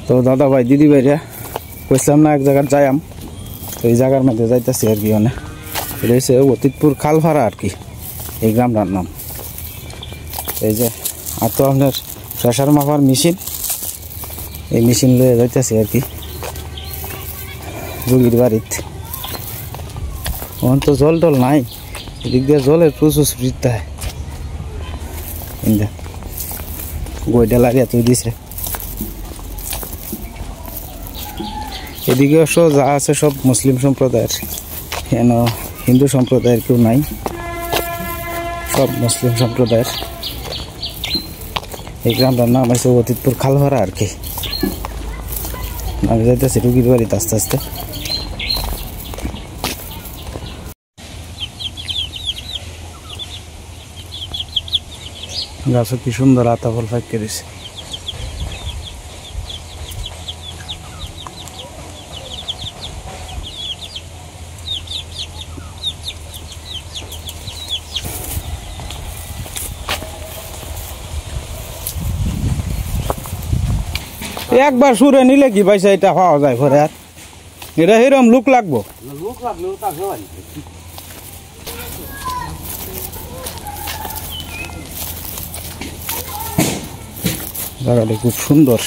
তো দাদা ভাই দিদি ভাইরা কইছিলাম না এক জায়গায় যাইম, তো এই জায়গার মধ্যে যাইতেছি আর কি। মানে এটা হচ্ছে অতীতপুর খালফাড়া আর কি এই গ্রামটার নাম। এই যে আর তো আপনার প্রেশার মাপার মেশিন, এই মেশিন লয়ে যাইতেছি আর কি রুগীর বাড়িতে। ওখান তো জল টল নাই, এদিক দিয়ে জলের প্রচুর স্পিডটা গইটা লাগিয়ে তুই দিছে। এদিকে অবশ্য যা আছে সব মুসলিম সম্প্রদায়ের, কেন হিন্দু সম্প্রদায়ের কেউ নাই, সব মুসলিম সম্প্রদায়ের। এই গ্রামটার নাম হচ্ছে অতীতপুর খালফাড়া আর কি। আমি যাইতেছি রুগীর বাড়িতে আস্তে আস্তে। গাছও কি সুন্দর আতা ফল ফাইক করেছে। একবার সুরে নিলে কি পয়সা এটা পাওয়া যায় ঘরে? আর এটা এরকম লুক লাগবো, জায়গাটা খুব সুন্দর।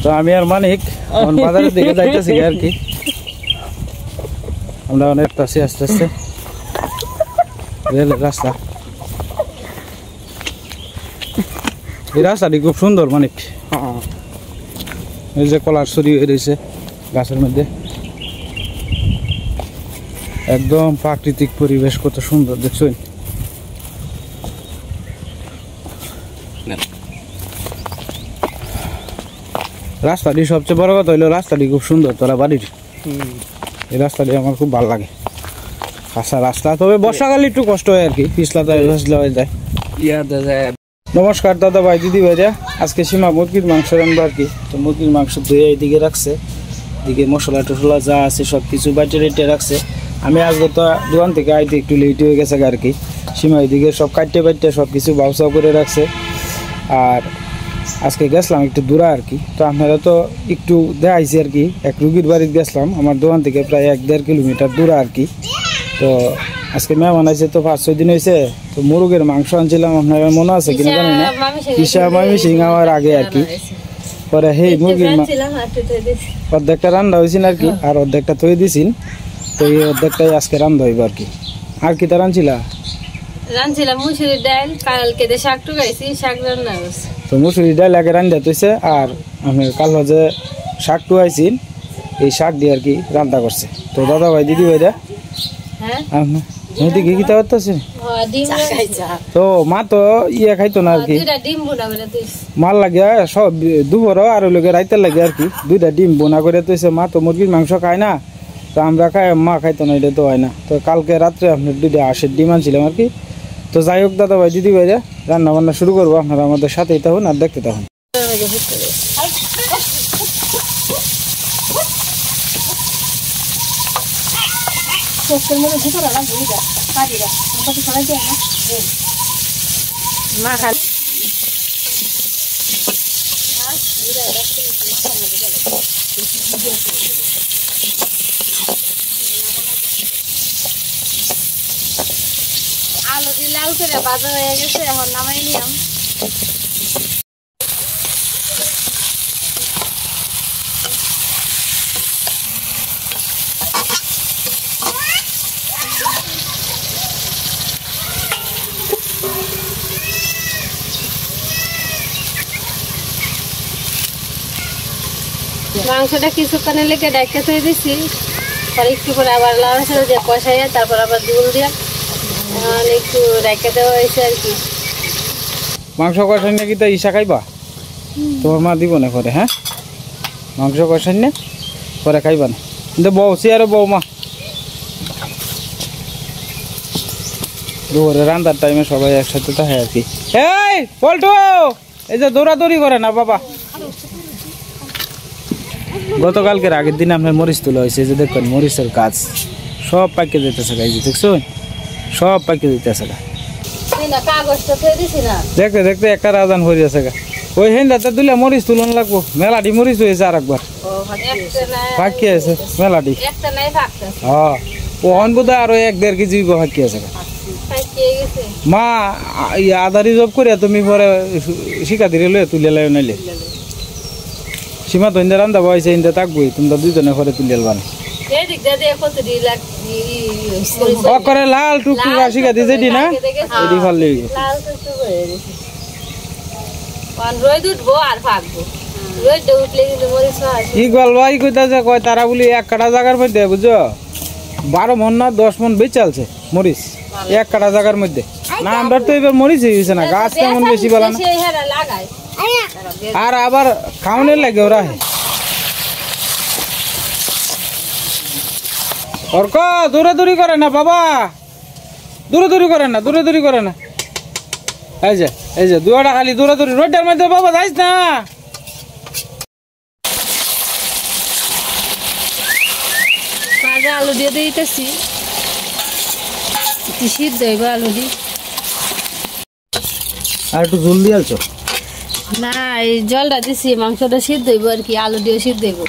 তো আমি আর মানিক বাজারের দিকে যাইতেছি আর কি। আমরা অনেক আছি আস্তে আস্তে। রেলের রাস্তা, এই রাস্তাটি খুব সুন্দর মানিক। এই যে কলার ছড়ি রয়েছে গাছের মধ্যে, একদম প্রাকৃতিক পরিবেশ, কত সুন্দর দেখছেন। রাস্তাটি সবচেয়ে বড় কথা হইলো রাস্তাটি খুব সুন্দর। তোরা বাড়ির এই রাস্তাটি আমার খুব ভালো লাগে, কাঁচা রাস্তা। তবে বর্ষাকালে একটু কষ্ট হয় আর কি, পিছলা হয়ে যায়। নমস্কার দাদা ভাই দিদি ভাইরা, আজকে সীমা মুরগির মাংস রান্না আর কি। তো মুরগির মাংস ধুয়ে এইদিকে রাখছে, এদিকে মশলা টসলা যা আছে সব কিছু বাইটে রেটে রাখছে। আমি আজকে তো দোকান থেকে আইতে একটু লেট হয়ে গেছে আর কি। সীমা এদিকে সব কাটতে বাইটে সব কিছু বাউসাও করে রাখছে। আর আজকে গেছিলাম একটু দূরে আর কি। তো আপনারা তো একটু দেখাইছি আর কি, এক রুগীর বাড়িতে গেছিলাম আমার দোকান থেকে প্রায় 1-1.5 কিলোমিটার দূরে আর কি। তো আজকে মেহমান আছে, তো 5-6 দিন হয়েছে। তো মুরগের মাংস আনছিলাম, আপনারা মনে আছে কিনা জানি না, ঈশা মামি সিং আমার আগে আর কি। পরে সেই মুরগির অর্ধেকটা রান্না হয়েছিল আর কি, আর অর্ধেকটা তৈরি দিছিল। তো এই অর্ধেকটাই আজকে রান্না হইব আর কি। আর কি তার রানছিলাম মুসুরির ডাল, কালকে শাক টুকাইছি, শাক রান্না হয়েছে। তো মুসুরির ডাল আগে রান্না হয়েছে, আর আপনার কাল যে শাক টুকাইছিল এই শাক দিয়ে আর কি রান্না করছে। তো দাদা ভাই দিদি ভাইরা তো মা তো ইয়ে খাইতো না আর কি, মার লাগে সব দুপুরও আর লোকে রাইতের লাগে আর কি। 2টা ডিম বোনা করে তুইছে। মা তো মুরগির মাংস খায় না, তো আমরা খাই, মা খাইতো না, এটা তো হয় না। তো কালকে রাত্রে আপনার 2টা হাঁসের ডিম আনছিলাম আর কি। তো যাই হোক দাদা ভাই দিদি ভাইরা, রান্না বান্না শুরু করবো। আপনারা আমাদের সাথেই থাকুন আর দেখতে থাকুন। আলু দিয়ে লাল করে ভাজা হয়ে গেছে, এখন নামাই নিলাম। মাংসটা কিছুক্ষণের লেগে ডাইকা থয়ে দিছি, পরে একটু করে আবার লাল সাথে দিয়ে কষাইয়া তারপর আবার দুল দিয়া একটু ডাইকা দেওয়া হয়েছে আর কি। মাংস কষাই নাকি তা ঈশা খাইবা? তোমার মা দিব না করে? হ্যাঁ, মাংস কষাই না করে খাইবা না? কিন্তু বউ আর বৌমা দুপুরে রান্নার টাইমে সবাই একসাথে থাকে আর কি। এই পল্টু, এই যে দৌড়াদৌড়ি করে না বাবা। গতকালকের আগের দিন আপনার মরিচ তোলা হয়েছে, যে দেখবেন মরিচের গাছ সব পাইকে যেতেছে, গাছ দেখছো সব পাইকে যেতেছে। না কাগজটা ফেলে দিছি না দেখতে দেখতে একটা রাজান হয়ে আছে গা ওই হেন্দাতে দিলে মরিচ তুলন লাগবো মেলাটি মরিচ হয়েছে আর একবার ফাঁকি আছে মেলাটি একটা নাই ফাঁকতে হ্যাঁ ও হন বোধ আরো 1-1.5 কেজি ফাঁকি আছে মা আধা রিজর্ভ করে তুমি পরে শিকা দিলে লয়ে তুলে লাই নাইলে সীমা তো ইন্দা রান্দা বয়সে ইন্দা থাকবোই তোমরা দুইজনে ঘরে তুলে আলবানি করে লাল টুকটুক শিকা দিয়ে যেটি না এটি ফাললে ইকবাল ভাই কইতাছে কয় তারা বলি এক কাটা জায়গার মধ্যে বুঝছো 12 মন না 10 মন বেচালছে মরিচ এক কাটা জায়গার মধ্যে না আমরা তো এবার মরিচ হয়েছে না গাছ কেমন বেশি বলা না আর আবার খাওয়ানোর লাগে ওরা অর্ক দৌড়াদৌড়ি করে না বাবা দৌড়াদৌড়ি করে না দৌড়াদৌড়ি করে না এই যে দুয়াটা খালি দৌড়াদৌড়ি রোডটার মধ্যে বাবা যাইস না আলু দিয়ে দিতেছি সিদ্ধ হইব আলু দি আর একটু জল দিয়ে আলছো না এই জলটা দিছি মাংসটা সিদ্ধ হইব আর কি আলু দিয়ে সিদ্ধ হইব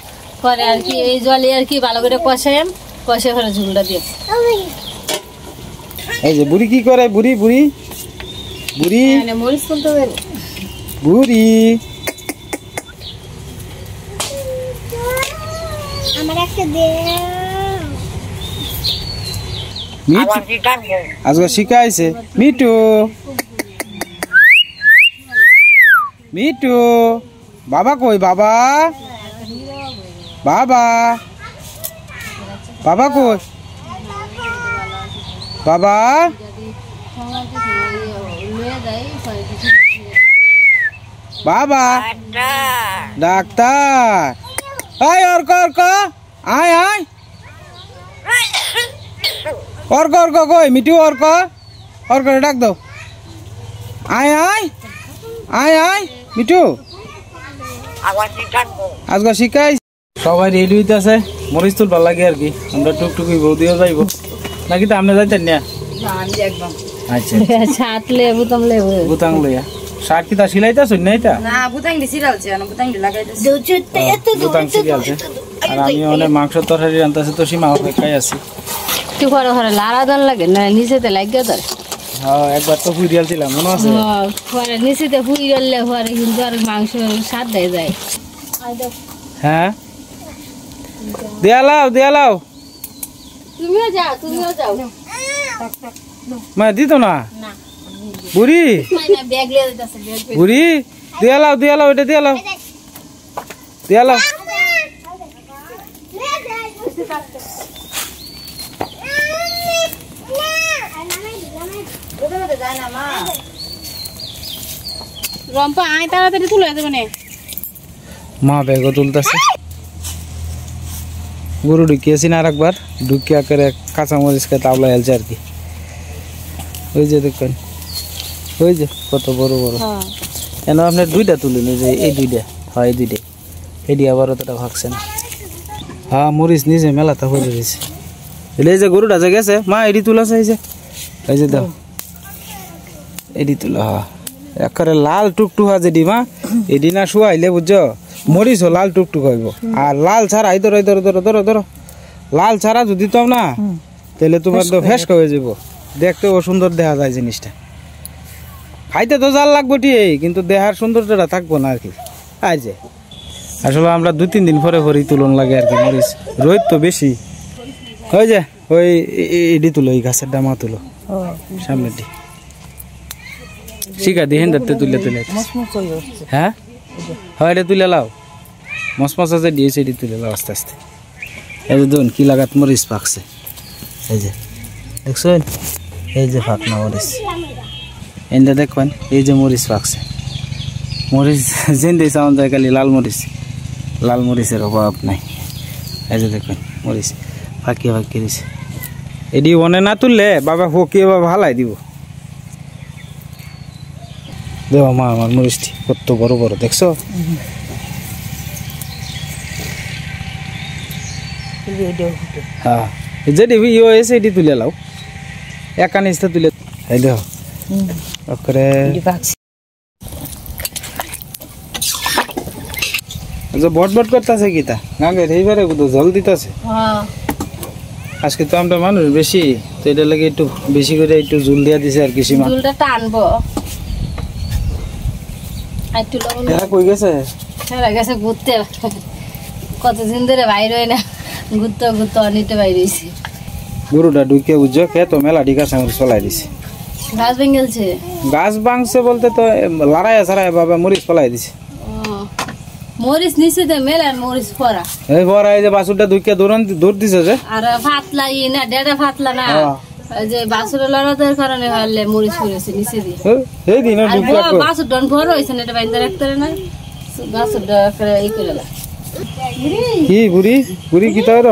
পরে আর কি এই জলে আর কি ভালো করে কষাইম কষে করে ঝুলটা দিয়ে এই যে বুড়ি কি করে বুড়ি বুড়ি বুড়ি মরিচ তুলতে হবে বুড়ি আমার একটা দে আজকে শিখাইছে মিটু মিটু বাবা কই বাবা বাবা বাবা কই বাবা বাবা ডাক্তার আয় অর্ক অর্ক আয় আয় অর্ক অর্ক কই মিটু অর্ক অর্ক ডাক দাও আয় আয় আয় আয় মিটু আজকে শিখাই সবাই রেডি হইতেছে মরিচ তুলবার লাগে আর কি আমরা টুকটুকি বৌদিও যাইব নাকি তো আপনি যাইতেন না আচ্ছা ছাতলে বুতাম লেবু বুতাং লইয়া শার্ট কি তা সিলাইতাছ না এটা না বুতাং দি সিরালছে না বুতাং দি লাগাইতাছে বুতাং সিলাইছে আর আমি অনেক মাংস তরকারি রান্তাছে তো সীমা অপেক্ষায় আছি কি করে করে লাড়াদান লাগে না নিচেতে লাগিয়ে ধরে হ্যাঁ একবার তো হুইরিয়াল ছিলাম মনে আছে পরে নিচেতে হুইরলে পরে কিন্তু আর মাংস স্বাদ দেয় যায় হ্যাঁ দেয়ালাও দেয়ালাও তুমিও যাও মা দিত না বুড়ি ব্যাগ লিয়ে যাচ্ছে ব্যাগ বুড়ি দেয়ালাও দেয়ালাও এটা দেয়ালাও দেয়ালাও রম্পা আয় তাড়াতাড়ি তুলে দেবে না মা ব্যাগও তুলতেছে গরু ঢুকিয়েছি না আর একবার ঢুকিয়া করে কাঁচামরিচকে তাবলা হেলছে আর কি ওই যে দেখবেন ওই যে কত বড় বড় কেন আপনার দুইটা তুলেন ওই যে এই দুইটা হয় এই দুইটাই এটি আবার অতটা ভাগছে না হ্যাঁ মরিচ নিজে মেলাটা হয়ে গেছে এই যে গরুটা যে গেছে মা এটি তোলা চাইছে এই যে দাও এটি তোলা হ্যাঁ একেবারে লাল টুকটুকা যেটি মা এটি না শুয়াইলে বুঝছো মরিচ লাল টুকটুক হইব আর লাল ছাড়া এই ধরো ধরো ধরো ধরো ধরো লাল ছাড়া যদি তো না তাহলে তোমার তো ফেসকা হয়ে যাব দেখতেও সুন্দর দেখা যায় জিনিসটা খাইতে তো জাল লাগবো ঠিক কিন্তু দেহার সৌন্দর্যটা থাকবো না আর কি আর যে আসলে আমরা 2-3 দিন পরে পরেই তুলন লাগে আর কি মরিচ রোদ তো বেশি ওই যে ওই এডি তুলো এই গাছের ডামা তুলো সামনেটি শিখা দিহেন দাঁতে তুলে তুলে হ্যাঁ হয় এটা তুলে লাও মসমস আছে দিয়েছে এটি তুলে লাও আস্তে আস্তে এই যে দেখুন কি লাগাত মরিচ পাকছে এই যে দেখছেন এই যে ফাঁকনা মরিচ এনে দেখবেন এই যে মরিচ পাকছে মরিচ জিন্দে চাউন যায় খালি লাল মরিচের অভাব নাই এই যে দেখবেন মরিচ ফাঁকিয়ে ফাঁকিয়ে দিছে এটি মনে না তুললে বাবা ফকিয়ে বা ভালাই দিব দেওয়া মা আমার মরিচটি কত বড় বড় দেখছো হ্যাঁ যেটি ইয়ে হয়েছে এটি তুলে লাও একা নিচটা তুলে এই দেখো করে বট বট করতেছে কিতা গাঙ্গে এইবারে জল দিতেছে আজকে তো আমরা মানুষ বেশি তো এটা লাগে একটু বেশি করে একটু জল দিয়া দিছে আর কি সীমা জলটা টানবো একটু লবণ কই গেছে হ্যাঁ গেছে ঘুরতে কতদিন ধরে বাইরে হয় না ঘুরতে ঘুরতে অনেকটা বাইরে হয়েছি গরুটা ঢুকে বুঝছো কে তো মেলা ঠিক আছে আমার চলাই দিছে গাছ ভেঙেছে গাছ ভাঙছে বলতে তো লড়াইয়া ছাড়াই বাবা মরিচ ফলাই দিছে মরিচ নিচে তো মেলার মরিচ পরা এই বড় এই যে বাসুরটা ঢুকে দৌড় দিছে যে আর ফাতলা না ডেটা ফাতলা না যে বাসুরে লড়াদের কারণে হলে মরিচ পড়েছে নিচে দিয়ে এই দিন বাসুর ডন বড় হয়েছে না এটা বাইন্দা রাখতে না বাসুরটা এই করে কি বুড়ি বুড়ি কি তার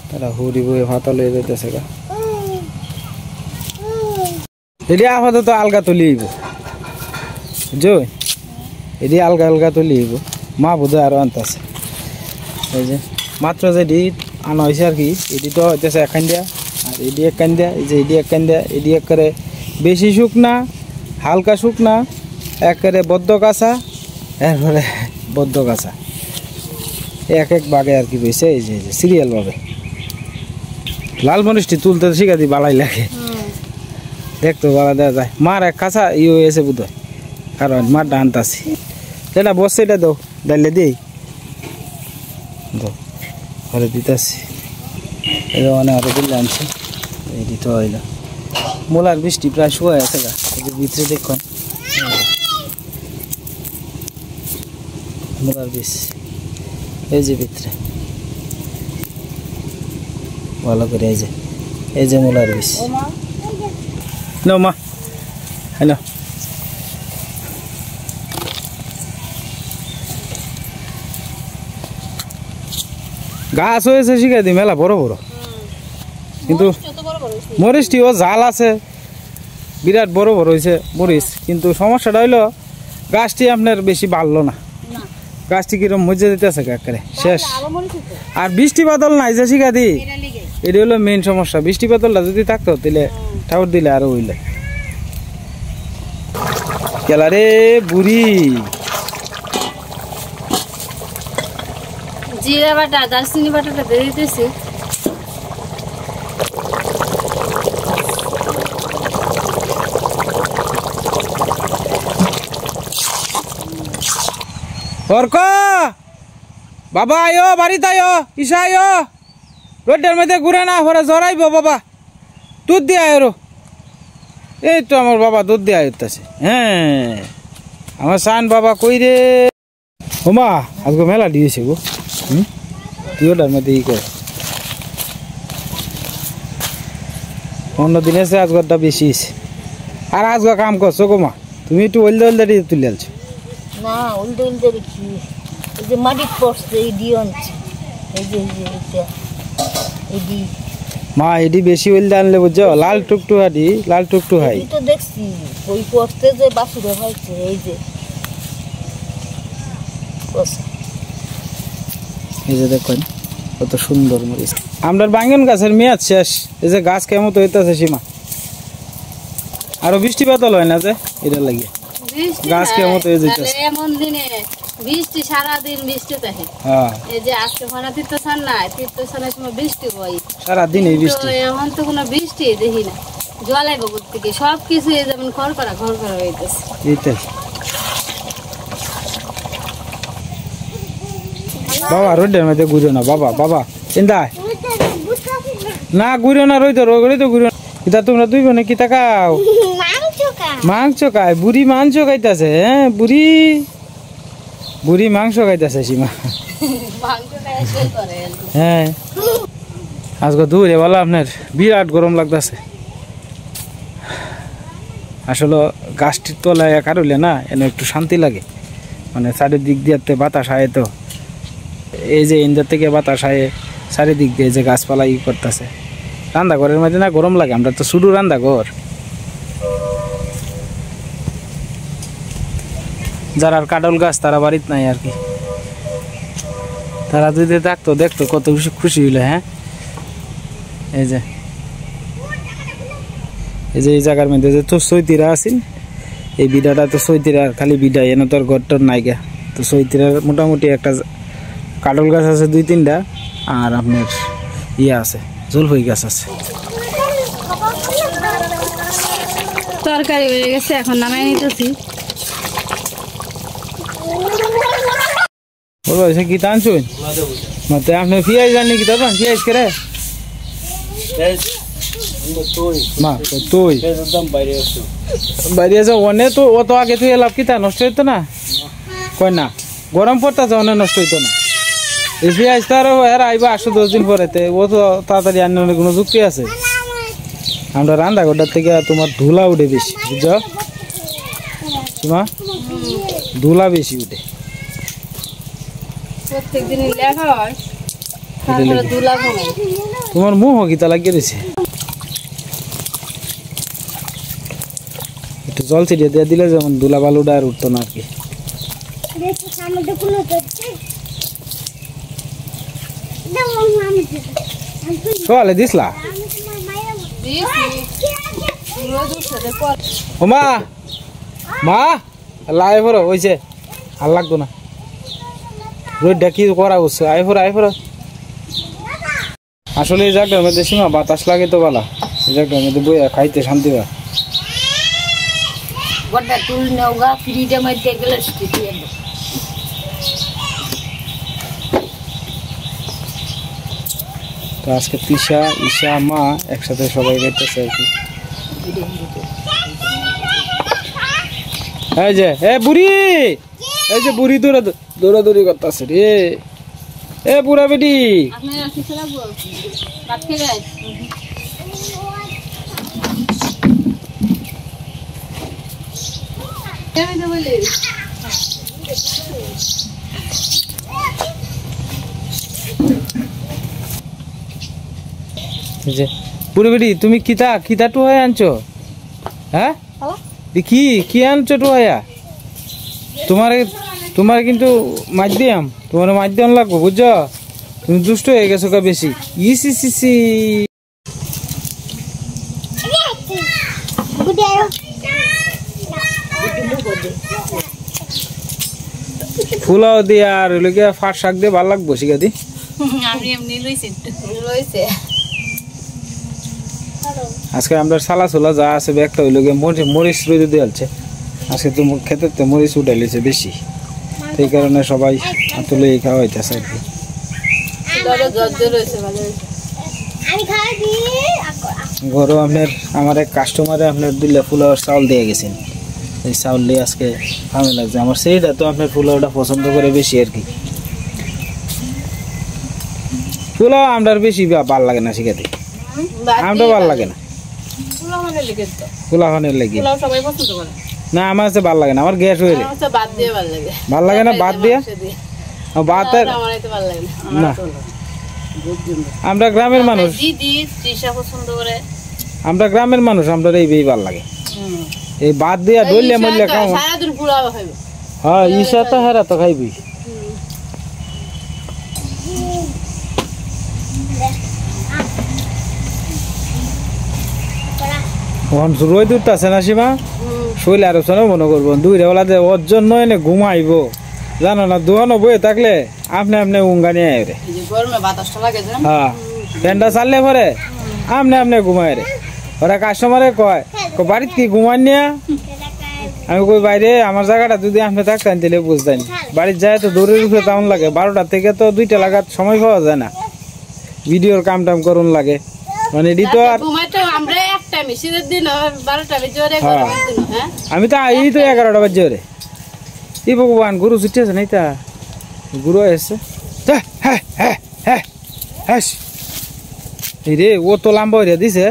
তারা হুড়ি বই ভাতা লয়ে যাইতেছে গা এটি আপাতত আলগা তুলিব বুঝছো এটি আলগা আলগা তুলিব মা বোধহয় আরো আনতেছে এই যে মাত্র যেটি আনা হয়েছে আর কি এটি তো হইতেছে এক কান্দিয়া আর এটি এক কান্দিয়া এই যে এটি এক কান্দিয়া এটি একেবারে বেশি শুকনা হালকা শুকনা একেবারে বদ্ধ কাঁচা এরপরে বদ্ধ কাঁচা এক এক বাগে আর কি রয়েছে এই যে সিরিয়াল ভাবে লাল মরিচটি তুলতে শিখা দি বালাই লাগে দেখতো বালা দেওয়া যায় মার এক কাঁচা ইয়ে হয়েছে বোধ হয় কারণ মার ডানতাছি এটা বসছে এটা দাও ডাইলে দিই ঘরে দিতেছি এটা মানে আরো দিলে আনছি এই দিতে হইল মোলার বৃষ্টি প্রায় শুয়ে আছে গা ভিতরে দেখুন মোলার বীজ এই যে ভিতরে ভালো করে এই যে মোলার বীজ নো মা হ্যালো গাছ হয়েছে শিখাই দি মেলা বড় বড় কিন্তু মরিচটিও জাল আছে বিরাট বড় বড় হয়েছে মরিচ কিন্তু সমস্যাটা হইলো গাছটি আপনার বেশি বাড়লো না গাছটি কিরম মজা দিতেছে একেবারে শেষ আর বৃষ্টি বাদল নাই যে শিখা দি এটা হলো মেইন সমস্যা বৃষ্টি বাদলটা যদি থাকতো তাহলে ঠাকুর দিলে আরো হইলে কেলা রে বুড়ি জিরা বাটা দারচিনি বাটাটা দিয়ে দিতেছি অর্ক বাবা আয়ো বাড়িতে আয়ো ঈশা আয়ো রোডের মধ্যে ঘুরে না পরে জড়াইব বাবা দুধ দিয়ে আয়ো এই তো আমার বাবা দুধ দিয়ে আয়তেছে হ্যাঁ আমার সান বাবা কই রে ওমা আজকে মেলা দিয়েছে গো তুই ওটার মধ্যে ই কর অন্য দিন এসে আজগরটা বেশি আর আজকে কাম করছো গো মা তুমি একটু ওলদে ওলদে তুলে আলছো না উল্টে উল্টে রেখি এই যে মাটির পড়ছে এই দিয়ে আনছে এই যে এটা এডি মা এডি বেশি ওলদে আনলে বুঝছো লাল টুকটু হাডি লাল টুকটু হাই তো দেখছি ওই পড়তে যে বাসুরে হয়েছে এই যে এই যে দেখুন কত সুন্দর মরিচ আমরা বাঙ্গন গাছের মেয়াদ শেষ এই যে গাছ কেমন তো হইতেছে সীমা আরো বৃষ্টি বাদল হয় না যে এটা লাগে গাছ কেমন তো হইতেছে এমন দিনে বৃষ্টি সারাদিন বৃষ্টি থাকে এই যে আজকে ভাড়া তীর্থস্থান নাই তীর্থস্থানের সময় বৃষ্টি হয় সারাদিন এই বৃষ্টি এখন তো কোনো বৃষ্টি দেখি না জলাই বগুর থেকে সবকিছু যেমন ঘর করা হইতেছে এইটাই বাবা রোডের মধ্যে ঘুরো না বাবা বাবা চিন্তা না ঘুরো না রইতো রোগড়ি তো ঘুরো এটা তোমরা দুই বোনে কি তাকাও মাংস খায় বুড়ি মাংস খাইতেছে হ্যাঁ বুড়ি বুড়ি মাংস খাইতেছে সীমা হ্যাঁ আজকে দূরে বলো আপনার বিরাট গরম লাগতেছে আসলে গাছটির তলায় একা রইলে না এনে একটু শান্তি লাগে মানে চারিদিক দিয়ে বাতাস আয় তো এই যে ইন্দার থেকে বাতাস আয় চারিদিক দিয়ে যে গাছপালা ই করতেছে রান্না ঘরের মধ্যে না গরম লাগে আমরা তো শুধু রান্না ঘর যারা কাডল গাছ তারা বাড়িতে নাই আর কি তারা যদি থাকতো দেখতো কত খুশি হইলো হ্যাঁ এই যে এই যে এই জায়গার মধ্যে যে তো সৈতিরা আছেন এই বিডাটা তো সৈতিরার খালি বিডা এনে তোর ঘরটার নাইকা তো সৈতিরার মোটামুটি একটা কাটল গাছ আছে 2-3টা আর আপনার ইয়ে আছে জলফই গাছ আছে। তরকারি হয়ে গেছে এখন নামাই নিতেছি। বলো এসে কি টানছুন মতে আপনি পেঁয়াজ জানি কি তখন পেঁয়াজ করে মা তুই বাইরে যাও অনে তো ও তো আগে তুই এলাম কিতা নষ্ট হইতো না কই না গরম পড়তেছে অনেক নষ্ট হইতো না এই পেঁয়াজ তো আরো আইবা 8-10 দিন পরেতে ও তো তাড়াতাড়ি আনার কোনো যুক্তি আছে। আমরা রান্না ঘরটার থেকে তোমার ধুলা উঠে বেশি বুঝছো মা ধুলা বেশি উঠে প্রত্যেকদিন লেখা হয় তারপরে ধুলা কমে। তোমার মুখ কিতা লাগিয়ে দিছে একটু জল ছিটিয়ে দিয়ে দিলে যেমন ধুলা বালুটা আর উঠতো না আর কি। সকালে দিসলা ও মা মা লাই ফর হয়েছে আর লাগতো না রোদটা কি করা হচ্ছে আই ফর আসলে এই জায়গাটার মধ্যে সীমা বাতাস লাগে তো বালা এই জায়গাটার মধ্যে বইয়া খাইতে শান্তি পায়। তো আজকে তিশা ঈশা মা একসাথে সবাই খাইতেছে আর কি। এই যে বুড়ি এই যে বুড়ি দৌড়াদৌড়ি করতেছে রে এ বুড়া বেটি বুড়ি বেটি তুমি কিতা টু হয়ে আনছো হ্যাঁ কি আনছো টু হয়া তোমার কিন্তু মাধ্যম তোমার মাধ্যম লাগবো বুঝছো তুমি দুষ্ট হয়ে গেছো কা বেশি ইসি ফুলাও দিয়ে আর লোকে ফাট শাক দিয়ে ভালো লাগবো শিখাদি আজকে আমরা সালা ছোলা যা আছে একটা ওই লোকে মরিচ রোদে দিয়েছে আজকে তো খেতে মরিচ উঠাইছে বেশি এই কারণে সবাই তুলে খাওয়া হইতেছে আর কি। ঘরও আপনার আমার এক কাস্টমারে আপনার দিলে ফুলাওয়ার চাউল দিয়ে গেছেন এই চাউল দিয়ে আজকে ভালো লাগছে আমার সেইটা তো আপনার ফুলাওটা পছন্দ করে বেশি আর কি। ফুলাও আমরা বেশি ভাল লাগে না শিখাতে আমরা ভাল লাগে না ফুলাওয়ানের লেগে না আমার কাছে ভাল লাগে না আমার গ্যাস হয়ে ভাল লাগে না বাদ দিয়ে ভাতের না আমরা গ্রামের মানুষ আমরা এই ভাল লাগে এই বাদ দিয়া ডইলে মইলে খাও হ্যাঁ ঈশা তো হেরা তো খাইবি রোদ উঠতেছে না সীমা শৈলে আলোচনা মনে করবো 2টা বেলা যে ওর জন্য এনে ঘুমাইব জানো না দোকানো বয়ে থাকলে আপনি উঙ্গা নিয়ে রে হ্যাঁ ফ্যানটা চাললে পরে আপনি ঘুমায় রে ওরা কাস্টমারে কয় বাড়িতে কি ঘুমান নিয়া আমি কই বাইরে আমার জায়গাটা যদি আপনি থাকতেন তাহলে বুঝতেন বাড়ির যায় তো দৌড়ের উপরে তেমন লাগে 12টা থেকে তো 2টা লাগার সময় পাওয়া যায় না ভিডিওর কাম টাম করুন লাগে মানে এডি তো আর আমি তো এই তো 11টা বাজে রে ই ভগবান গুরু ছুটেছে নাই তা গুরু এসে হ্যাঁ হ্যাঁ হ্যাঁ হ্যাঁ রে ও তো লাম্বা হইয়া দিছে